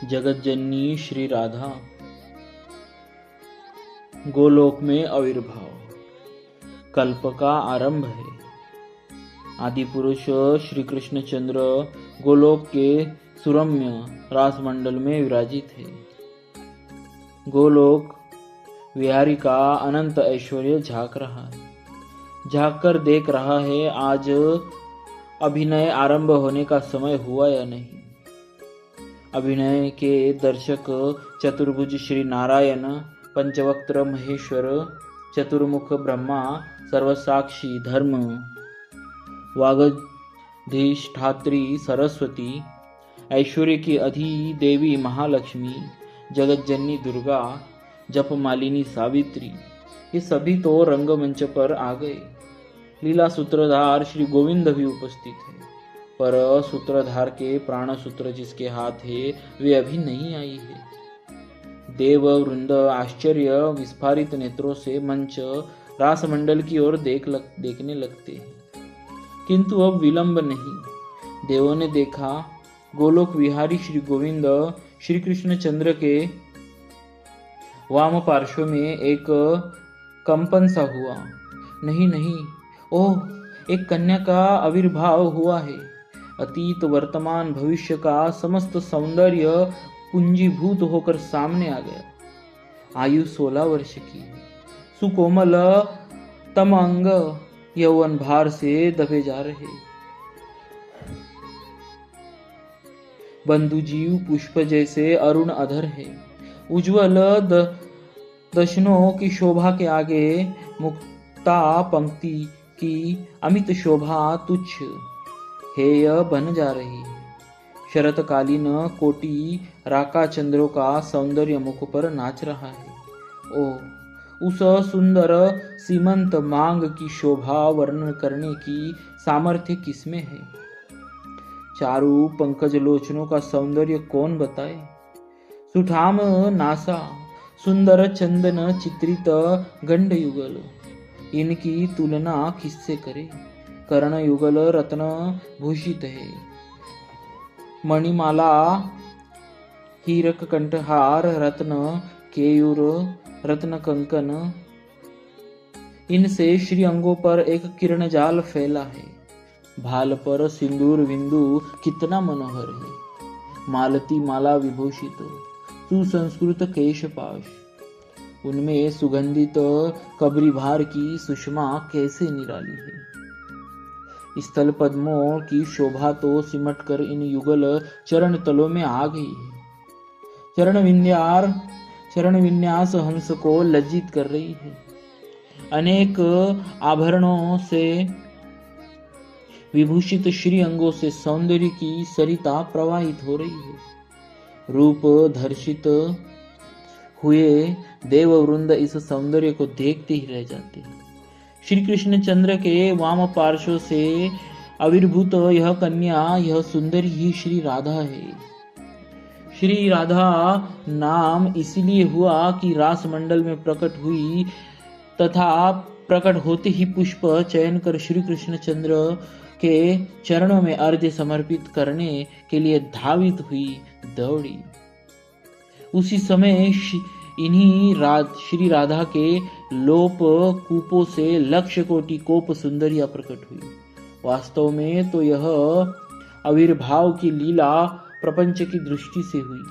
जगत जननी श्री राधा गोलोक में आविर्भाव कल्प का आरंभ है। आदि पुरुष श्री कृष्ण चंद्र गोलोक के सुरम्य रास मंडल में विराजित है। गोलोक विहारी का अनंत ऐश्वर्य झांक रहा है, झांक कर देख रहा है आज अभिनय आरंभ होने का समय हुआ या नहीं। अभिनय के दर्शक चतुर्भुज श्री नारायण, पंचवक्त्र महेश्वर, चतुर्मुख ब्रह्मा, सर्वसाक्षी धर्म, वागधिष्ठात्री सरस्वती, ऐश्वर्य की अधिदेवी महालक्ष्मी, जगत जननी दुर्गा, जप मालिनी सावित्री, ये सभी तो रंगमंच पर आ गए। लीला सूत्रधार श्री गोविंद भी उपस्थित है, पर सूत्रधार के प्राण सूत्र जिसके हाथ है वे अभी नहीं आई है। देव वृंद आश्चर्य विस्फारित नेत्रों से मंच रास मंडल की ओर देखने लगते हैं, किंतु अब विलंब नहीं। देवों ने देखा गोलोक विहारी श्री गोविंद श्री कृष्ण चंद्र के वाम पार्श्व में एक कंपन सा हुआ। नहीं, ओह, एक कन्या का आविर्भाव हुआ है। अतीत वर्तमान भविष्य का समस्त सौंदर्य पूंजीभूत होकर सामने आ गया। आयु 16 वर्ष की, सुकोमल तम अंग यौवन भार से दबे जा रहे। बंधुजीव पुष्प जैसे अरुण अधर है। उज्ज्वल दशनों की शोभा के आगे मुक्ता पंक्ति की अमित शोभा तुच्छ हेय बन जा रही है। शरतकालीन कोटि राका चंद्रों का सौंदर्य मुख पर नाच रहा है। ओ, उस सुंदर सीमंत मांग की शोभा वर्णन करने की सामर्थ्य किसमें है? चारु पंकज लोचनों का सौंदर्य कौन बताए? सुठाम नासा, सुंदर चंदन चित्रित गंड युगल, इनकी तुलना किससे करे? कर्ण युगल रत्न भूषित है। मणिमाला, हीरक कंठहार, रत्न केयूर, रत्न कंकन, इनसे श्री अंगों पर एक किरण जाल फैला है। भाल पर सिंदूर बिंदु कितना मनोहर है। मालती माला विभूषित सुसंस्कृत केशपाश, उनमें सुगंधित कबरी भार की सुषमा कैसे निराली है। स्थल पद्मों की शोभा तो सिमट कर इन युगल चरण तलों में आ गई है। चरण विन्यास हंस को लज्जित कर रही है। अनेक आभरणों से विभूषित श्री अंगों से सौंदर्य की सरिता प्रवाहित हो रही है। रूप धर्षित हुए देववृंद इस सौंदर्य को देखते ही रह जाते हैं। श्री कृष्ण चंद्र के वाम पार्श्व से आविर्भूत यह कन्या, यह सुंदरी ही श्री राधा है। श्री राधा नाम इसलिए हुआ कि रास मंडल में प्रकट हुई तथा प्रकट होते ही पुष्प चयन कर श्री कृष्ण चंद्र के चरणों में अर्घ्य समर्पित करने के लिए धावित हुई, दौड़ी। उसी समय इन्हीं श्री राधा के लोप कूपों से लक्ष्य कोटि कोप सुंदरिया प्रकट हुई। वास्तव में तो यह आविर्भाव की लीला प्रपंच की दृष्टि से हुई,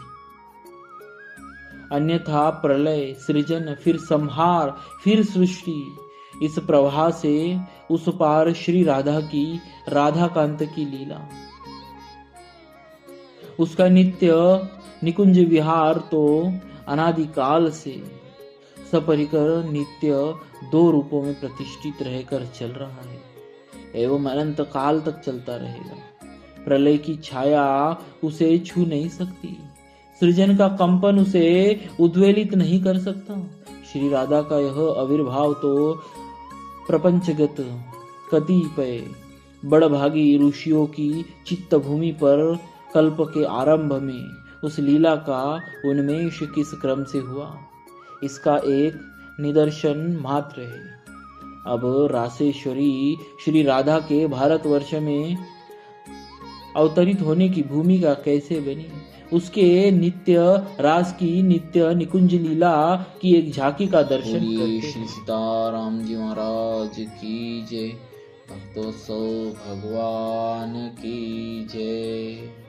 अन्यथा प्रलय, सृजन, फिर संहार, फिर सृष्टि, इस प्रवाह से उस पार श्री राधा की राधाकांत की लीला। उसका नित्य निकुंज विहार तो अनादिकाल से सपरिकर नित्य दो रूपों में प्रतिष्ठित रहकर चल रहा है एवं अनंत काल तक चलता रहेगा। प्रलय की छाया उसे छू नहीं सकती, सृजन का कंपन उसे उद्वेलित नहीं कर सकता। श्री राधा का यह आविर्भाव तो प्रपंचगत कतिपय बड़भागी ऋषियों की चित्त भूमि पर कल्प के आरंभ में उस लीला का उन्मेष किस क्रम से हुआ, इसका एक निदर्शन मात्र है। अब रासेश्वरी श्री राधा के भारतवर्ष में अवतरित होने की भूमिका कैसे बनी, उसके नित्य रास की, नित्य निकुंज लीला की एक झांकी का दर्शन करते श्री सीताराम जी महाराज की जय। भक्तोत्सव भगवान की जय।